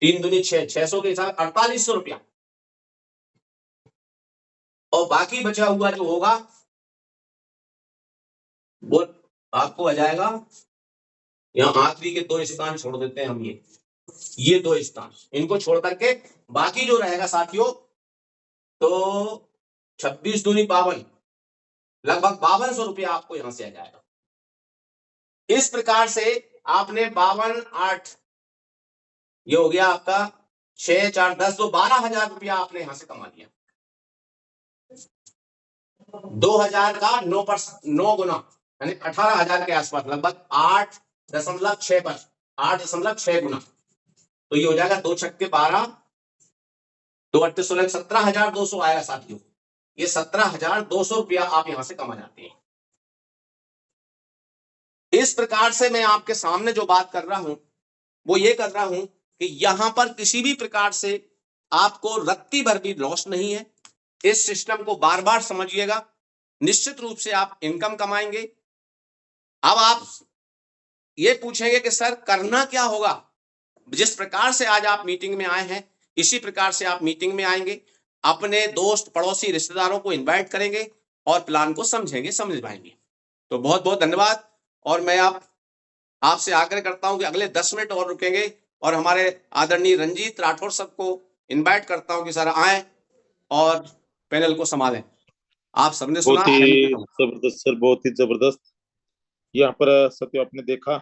3 दूनी 6, 600 के हिसाब 4800 रुपया। और बाकी बचा हुआ जो होगा वो आपको आ जाएगा, यहां आखिरी के 2 स्थान छोड़ देते हैं हम, ये 2 स्थान, इनको छोड़ करके बाकी जो रहेगा साथियों, तो 26 दूनी 52, लगभग 5200 रुपया आपको यहां से आ जाएगा। इस प्रकार से आपने 52, 8, ये हो गया आपका 6, 4, 10, तो 12,000 रुपया आपने यहां से कमा लिया। 2000 का 9 गुना, यानी 18,000 के आसपास, लगभग 8.6 पर 8.6 गुना, तो ये हो जाएगा 2 छक्के 12, 2 अट्ठे 16, 17,200 आएगा साथियों। ये 17,200 रुपया आप यहां से कमा जाते हैं। इस प्रकार से मैं आपके सामने जो बात कर रहा हूं वो ये कर रहा हूं कि यहां पर किसी भी प्रकार से आपको रत्ती भर भी लॉस नहीं है। इस सिस्टम को बार बार समझिएगा, निश्चित रूप से आप इनकम कमाएंगे। अब आप ये पूछेंगे कि सर करना क्या होगा? जिस प्रकार से आज आप मीटिंग में आए हैं, इसी प्रकार से आप मीटिंग में आएंगे, अपने दोस्त पड़ोसी रिश्तेदारों को इनवाइट करेंगे और प्लान को समझेंगे, समझ पाएंगे। तो बहुत बहुत धन्यवाद। और मैं आपसे आग्रह करता हूं कि अगले 10 मिनट और रुकेंगे और हमारे आदरणीय रंजीत राठौर सबको इनवाइट करता हूं कि सर आए और पैनल को संभालें। आप सबने सुना, बहुत ही जबरदस्त सर, बहुत ही जबरदस्त। यहाँ पर सत्य आपने देखा